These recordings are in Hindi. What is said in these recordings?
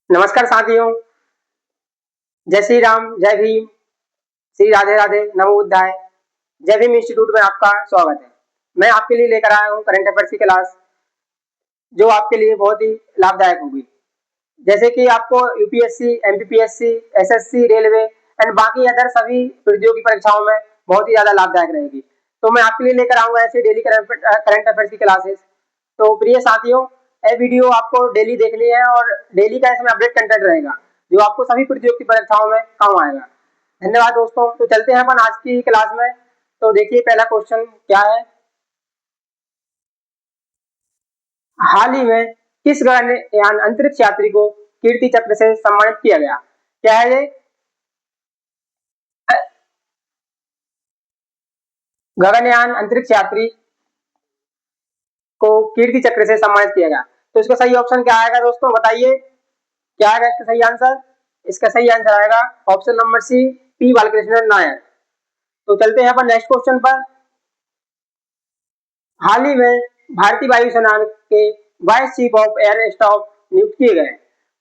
नमस्कार साथियों, जय श्री राम, जय भीम, श्री राधे राधे, नमो बुद्धाय। जय भीम इंस्टीट्यूट में आपका स्वागत है। मैं आपके लिए लेकर आया हूँ करंट अफेयर्स की क्लास, जो आपके लिए बहुत ही लाभदायक होगी। जैसे कि आपको UPSC, MPPSC, SSC, railway and बाकी अदर सभी प्रतियोगी परीक्षाओं में बहुत ही ज्यादा लाभदायक रहेगी। तो मैं आपके लिए लेकर आऊंगा ऐसे डेली करंट अफेयर्स की क्लासेस। तो प्रिय साथियों, ये वीडियो आपको डेली देखनी है और डेली का इसमें अपडेट कंटेंट रहेगा, जो आपको सभी प्रतियोगी परीक्षाओं में काम आएगा। धन्यवाद दोस्तों। तो चलते हैं अपन आज की क्लास में। तो देखिए, पहला क्वेश्चन क्या है। हाल ही में किस गगनयान अंतरिक्ष यात्री को कीर्ति चक्र से सम्मानित किया गया? क्या है ये? गगनयान अंतरिक्ष यात्री को कीर्ति चक्र से सम्मानित किया गया। तो इसका सही ऑप्शन क्या आएगा दोस्तों, बताइए क्या आएगा इसका सही आंसर? इसका सही आंसर आएगा option number C, P Balakrishnan Nair. तो चलते हैं अपन नेक्स्ट क्वेश्चन पर। हाल ही में भारतीय वायुसेना के vice chief of air staff नियुक्त किए गए।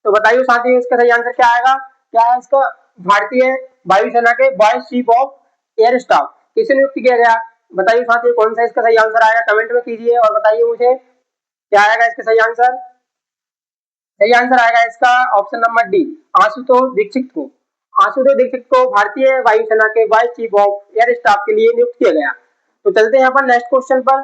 तो बताइए साथियों, इसका सही आंसर क्या आएगा? क्या है इसका? भारतीय वायुसेना के vice chief of air staff किसे नियुक्त किया गया? बताइए साथियों, कौन सा इसका सही आंसर आएगा? कमेंट में कीजिए और बताइए मुझे क्या आएगा इसका सही आंसर। सही आंसर आएगा इसका option number D, Ashutosh Dikshit को। आशुतोष दीक्षित को भारतीय वायुसेना के vice chief of air staff के लिए नियुक्त किया गया। तो चलते हैं अपन नेक्स्ट क्वेश्चन पर।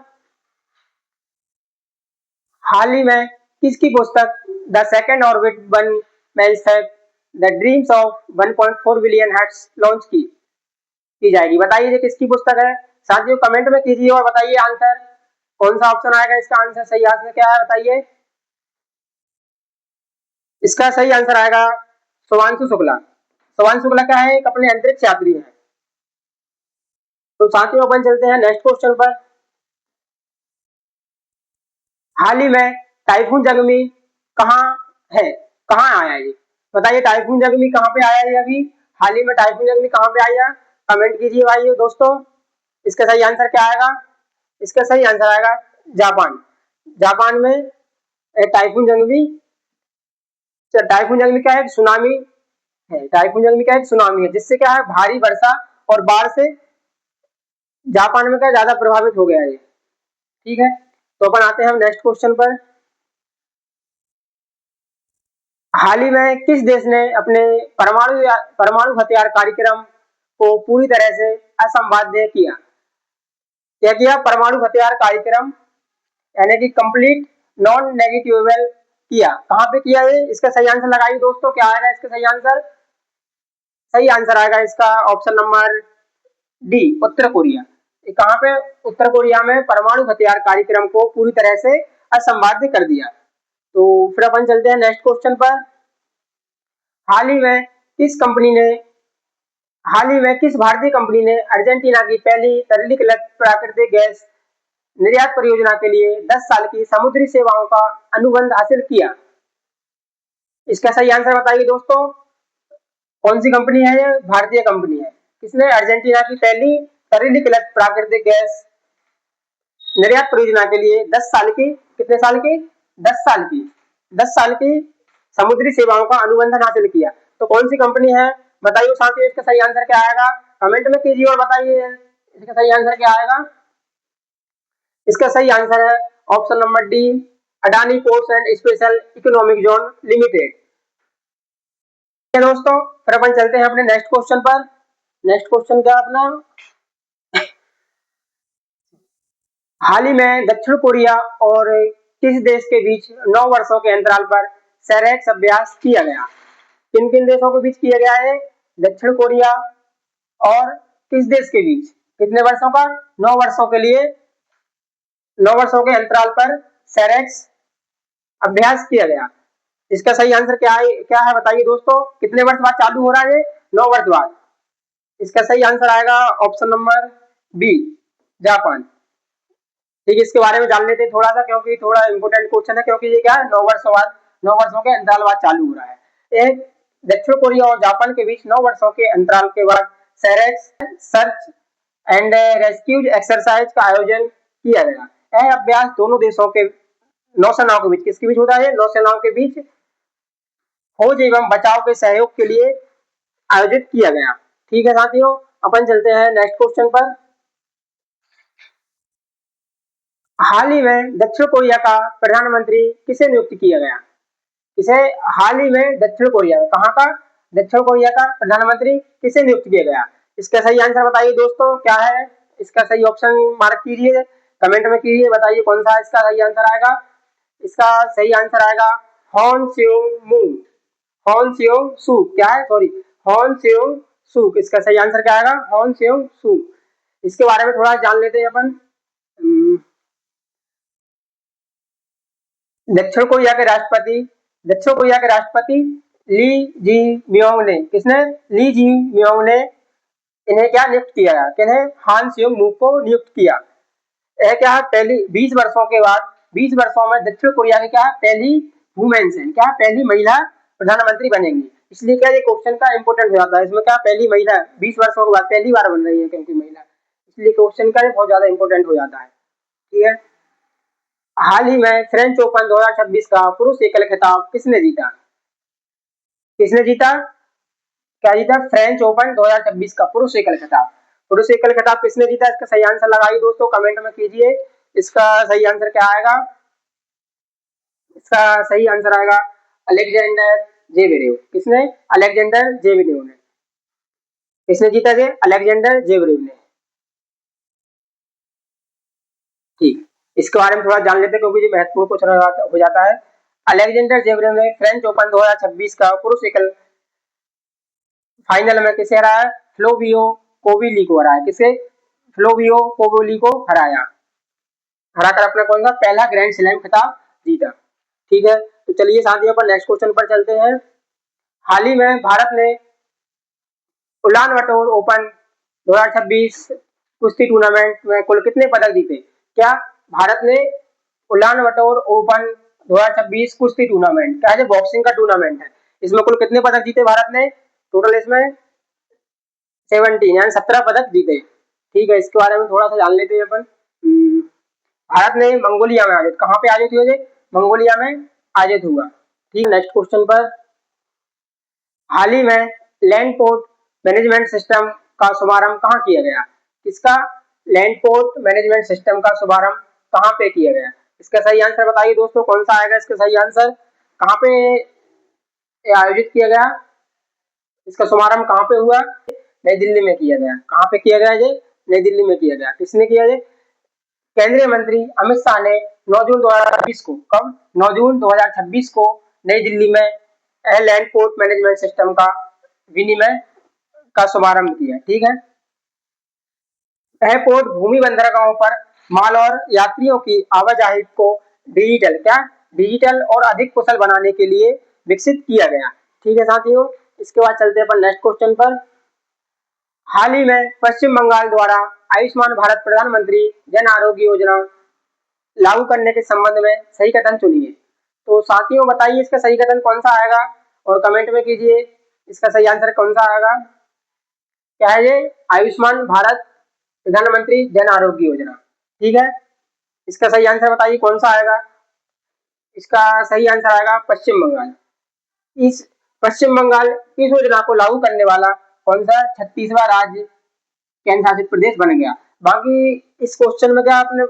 हाल ही में किसकी पुस्तक the second orbit one manufacture the dreams of 1.4 billion hearts launch की जाएगी? बताइए ये किसकी पुस्तक है? साथियों कमेंट में कीजिए और बताइए आंसर। कौन सा ऑप्शन आएगा इसका आंसर? सही आंसर क्या है बताइए। इसका सही आंसर आएगा शुभांशु शुक्ला। शुभांशु शुक्ला क्या है? एक अपने अंतरिक्ष यात्री है। तो साथियों अपन चलते हैं नेक्स्ट क्वेश्चन पर। हाल ही में टाइफून जगमी कहाँ है? कहाँ आया ये? बताइए टाइफून जगमी कहाँ पे आया है अभी? हाल ही में टाइफून जगमी कहाँ पे आया? कमेंट कीजिए भाई दोस्तों। इसका सही आंसर क्या आएगा? इसका सही आंसर आएगा जापान। जापान में टाइफून जगमी। टाइफून जगमी क्या है? सुनामी है। टाइफून जगमी क्या है? सुनामी है, जिससे क्या है भारी वर्षा और बाढ़ से जापान में क्या ज्यादा प्रभावित हो गया है। ठीक है, तो अपन आते हैं हम नेक्स्ट क्वेश्चन पर। हाल ही में किस देश ने अपने परमाणु हथियार कार्यक्रम को पूरी तरह से असंवाद्य किया? क्या किया? परमाणु हथियार कार्यक्रम यानी कि कंप्लीट नॉन नेगेटिवेबल किया। कहां पे किया ये? इसका सही आंसर लगाइए दोस्तों, क्या आएगा इसका सही आंसर? सही आंसर आएगा इसका ऑप्शन नंबर डी, उत्तर कोरिया। कहां पे? उत्तर कोरिया में परमाणु हथियार कार्यक्रम को पूरी तरह से असंवाद्य कर दिया। तो फिर अपन चलते हैं नेक्स्ट क्वेश्चन पर। हाल ही में किस कंपनी ने हाल ही में किस भारतीय कंपनी ने अर्जेंटीना की पहली तरलीकृत प्राकृतिक गैस निर्यात परियोजना के लिए 10 साल की समुद्री सेवाओं का अनुबंध हासिल किया? इसका सही आंसर बताइए दोस्तों। कौन सी कंपनी है? ये भारतीय कंपनी है। किसने? अर्जेंटीना की पहली तरलीकृत प्राकृतिक गैस निर्यात परियोजना के लिए 10 साल की, कितने साल की? 10 साल की, 10 साल की समुद्री सेवाओं का अनुबंधन हासिल किया। तो कौन सी कंपनी है बताइए साथियों। इसका सही आंसर क्या आएगा? कमेंट में कीजिए और बताइए इसका सही आंसर क्या आएगा। इसका सही आंसर है option number D, Adani ports and special economic zone limited. ठीक है दोस्तों, फिर अपन चलते हैं अपने नेक्स्ट क्वेश्चन पर। नेक्स्ट क्वेश्चन क्या अपना? हाल ही में दक्षिण कोरिया और किस देश के बीच 9 वर्षों के अंतराल पर सैरेक्स अभ्यास किया गया? किन किन देशों के बीच किया गया है? दक्षिण कोरिया और किस देश के बीच? कितने वर्षों का? 9 वर्षों के लिए, 9 वर्षों के अंतराल पर सैरेक्स अभ्यास किया गया। इसका सही आंसर क्या है बताइए दोस्तों। कितने वर्ष बाद चालू हो रहा है? 9 वर्ष बाद। इसका सही आंसर आएगा ऑप्शन नंबर बी, जापान। ठीक है, इसके बारे में जान लेते हैं थोड़ा सा, क्योंकि थोड़ा इंपोर्टेंट क्वेश्चन है, क्योंकि ये क्या है 9 वर्षों बाद, 9 वर्षों के अंतराल बाद चालू हो रहा है। एक दक्षिण कोरिया और जापान के बीच 9 वर्षों के अंतराल के बाद SAREX search and rescue exercise का आयोजन किया गया। यह अभ्यास दोनों देशों के नौसेनाओं के बीच, किसके बीच होता है? नौसेनाओं के बीच खोज एवं बचाव के सहयोग के लिए आयोजित किया गया। ठीक है साथियों, अपन चलते हैं नेक्स्ट क्वेश्चन पर। हाल ही में दक्षिण कोरिया का प्रधानमंत्री किसे नियुक्त किया गया? इसे हाल ही में दक्षिण कोरिया कहाँ का दक्षिण कोरिया का प्रधानमंत्री किसे नियुक्त किया गया? इसका सही आंसर बताइए दोस्तों, क्या है इसका सही ऑप्शन? मार्क कीजिए, कमेंट में कीजिए, बताइए कौन सा इसका सही आंसर आएगा। इसका सही आंसर आएगा हॉन स्योंग मू। हॉन स्योंग सू क्या है, सॉरी, हॉन स्योंग सू। इसका सही आंसर क्या आएगा? हॉन स्योंग सू। इसके बारे में थोड़ा जान लेते हैं अपन। दक्षिण कोरिया के राष्ट्रपति दक्षिण कोरिया के राष्ट्रपति ली जी मियोंग ने किसने ली जी मियोंग ने इन्हें क्या नियुक्त किया? किन्हें? हान स्योंग मू को नियुक्त किया। यह क्या है, पहली 20 वर्षों के बाद 20 वर्षों में दक्षिण कोरिया की क्या पहली वुमेन्स है, क्या पहली महिला प्रधानमंत्री बनेंगी। इसलिए क्या ये क्वेश्चन का इंपोर्टेंट हो जाता है। इसमें क्या पहली महिला 20 वर्षों के बाद पहली बार बन रही है क्योंकि महिला, इसलिए क्वेश्चन का बहुत ज्यादा इंपोर्टेंट हो जाता है। ठीक है। हाल ही में फ्रेंच ओपन 2026 का पुरुष एकल खिताब किसने जीता? किसने जीता? क्या जीता? फ्रेंच ओपन 2026 का पुरुष एकल खिताब। पुरुष एकल खिताब किसने जीता? इसका सही आंसर लगाइए दोस्तों, कमेंट में कीजिए। इसका सही आंसर क्या आएगा? इसका सही आंसर आएगा अलेक्जेंडर जेवरेव। किसने? अलेक्जेंडर जेवरेव ने। किसने जीता? थे अलेक्जेंडर जेवरेव ने। ठीक, इसके बारे में थोड़ा जान लेते हैं क्योंकि ये महत्वपूर्ण क्वेश्चन हो जाता है। अलेक्जेंडर जेवरेव ने फ्रेंच ओपन 2026 का पुरुष एकल फाइनल में किसे हराया? फ्लोवियो कोविली को हराया। किसे? फ्लोवियो कोविली को हराया। हराकर अपना कौन सा पहला ग्रैंड स्लैम खिताब जीता। ठीक है, तो चलिए साथियों पर नेक्स्ट क्वेश्चन पर चलते हैं। हाल ही में भारत ने उलान बटोर ओपन 2026 कुश्ती टूर्नामेंट में कुल कितने पदक जीते? क्या भारत ने उलान बटोर ओपन 2026 कुश्ती टूर्नामेंट, क्या है बॉक्सिंग का टूर्नामेंट है, इसमें कुल कितने पदक जीते भारत ने? टोटल इसमें 17 यानी 17 पदक जीते। ठीक है, इसके बारे में थोड़ा सा जान लेते हैं अपन। भारत ने मंगोलिया में आयोजित, कहाँ पे आयोजित हुए थे? मंगोलिया में आयोजित हुआ। ठीक, नेक्स्ट क्वेश्चन पर। हाल ही में लैंड पोर्ट मैनेजमेंट सिस्टम का शुभारंभ कहाँ किया गया? किसका? लैंड पोर्ट मैनेजमेंट सिस्टम का शुभारंभ कहाँ पे किया गया? इसका सही आंसर बताइए दोस्तों, कौन सा आएगा इसका सही आंसर? कहाँ पे आयोजित किया गया? इसका शुभारंभ कहाँ पे हुआ? नई दिल्ली में किया गया। कहाँ पे किया गया? ये नई दिल्ली में किया गया। किसने किया? ये केंद्रीय मंत्री अमित शाह ने 9 जून 2026 को, कब? 9 जून 2026 को नई दिल्ली में लैंड पोर्ट मैनेजमेंट सिस्टम का विनिमय का शुभारंभ किया। ठीक है, यह पोर्ट भूमि बंदरगाहों पर माल और यात्रियों की आवाजाही को डिजिटल, क्या डिजिटल और अधिक कुशल बनाने के लिए विकसित किया गया। ठीक है साथियों, इसके बाद चलते हैं अपन नेक्स्ट क्वेश्चन पर। हाल ही में पश्चिम बंगाल द्वारा आयुष्मान भारत प्रधानमंत्री जन आरोग्य योजना लागू करने के संबंध में सही कथन चुनिए। तो साथियों बताइए इसका सही कथन कौन सा आएगा और कमेंट में कीजिए इसका सही आंसर कौन सा आएगा। क्या है ये? आयुष्मान भारत प्रधानमंत्री जन आरोग्य योजना। ठीक है, इसका सही आंसर बताइए कौन सा आएगा। इसका सही आंसर आएगा पश्चिम बंगाल। इस पश्चिम बंगाल इस योजना को लागू करने वाला कौन सा 36वां राज्य केंद्र शासित प्रदेश बन गया। बाकी इस क्वेश्चन में क्या आपने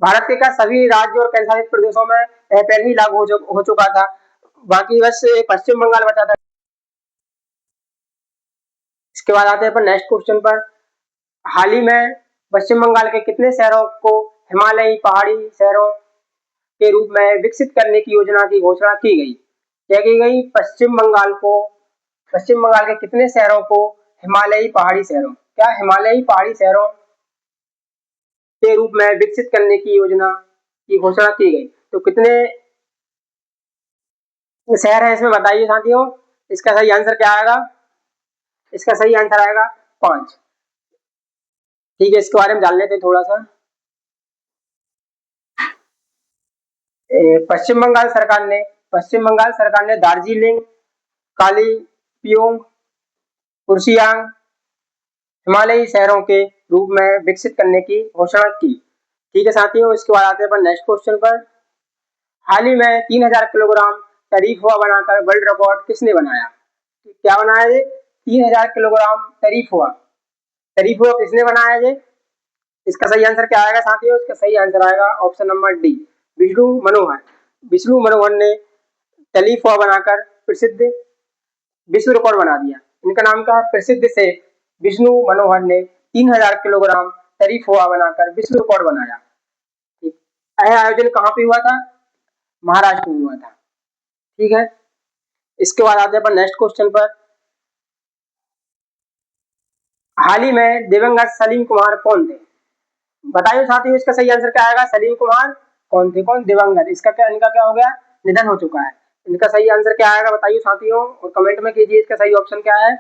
भारत के क्या सभी राज्य और केंद्र शासित प्रदेशों में पहले ही लागू हो चुका था, बाकी बस पश्चिम बंगाल बचा था। इसके बाद आते हैं अपन नेक्स्ट क्वेश्चन पर। हाल ही में पश्चिम बंगाल के कितने शहरों को हिमालयी पहाड़ी शहरों के रूप में विकसित करने की योजना की घोषणा की गई? क्या की गई? पश्चिम बंगाल के कितने शहरों को हिमालयी पहाड़ी शहरों, क्या हिमालयी पहाड़ी शहरों के रूप में विकसित करने की योजना की घोषणा की गई? तो कितने शहर है इसमें बताइए साथियों। इसका सही आंसर क्या आएगा? इसका सही आंसर आएगा 5। ठीक है, इसके बारे में जान लेते हैं थोड़ा सा। पश्चिम बंगाल सरकार ने दार्जिलिंग, कालीपियोंग, कुर्सियांग हिमालयी शहरों के रूप में विकसित करने की घोषणा की। ठीक है साथियों, इसके बाद आते हैं अपन नेक्स्ट क्वेश्चन पर। हाल ही में 3000 किलोग्राम टरीफ हुआ बनाकर वर्ल्ड रिकॉर्ड किसने बनाया? क्या बनाया ये? 3000 किलोग्राम टरीफ हुआ किसने बनाया ये? इसका सही आंसर क्या आएगा साथियों? इसका सही आंसर आएगा ऑप्शन नंबर डी, विष्णु मनोहर। विष्णु मनोहर ने टरीफ हुआ बनाकर प्रसिद्ध विश्व रिकॉर्ड बना दिया। इनका नाम क्या है? प्रसिद्ध शेफ विष्णु मनोहर ने 3000 किलोग्राम टरीफ हुआ बनाकर विश्व रिकॉर्ड बनाया। ठीक। यह आयोजन कहाँ पे हुआ था? महाराष्ट्र में हुआ था। ठीक है, इसके बाद आते हैं अपन नेक्स्ट क्वेश्चन पर। हाल ही में दिवंगत सलीम कुमार कौन थे? बताइए साथियों, इसका सही आंसर क्या आएगा? सलीम कुमार कौन थे? कौन दिवंगत? इनका क्या हो गया? निधन हो चुका है। इनका सही आंसर क्या आएगा बताइए साथियों, और कमेंट में कीजिए इसका सही ऑप्शन क्या है।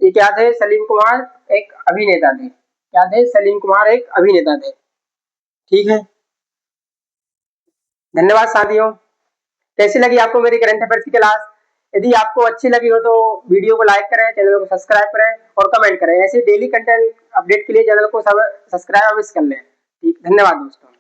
ये क्या थे? सलीम कुमार एक अभिनेता थे। क्या थे? सलीम कुमार एक अभिनेता थे। ठीक है, धन्यवाद साथियों। कैसी लगी आपको मेरी करंट अफेयर्स की क्लास? यदि आपको अच्छी लगी हो तो वीडियो को लाइक करें, चैनल को सब्सक्राइब करें और कमेंट करें। ऐसे डेली कंटेंट अपडेट के लिए चैनल को सब्सक्राइब अवश्य कर लें। ठीक, धन्यवाद दोस्तों।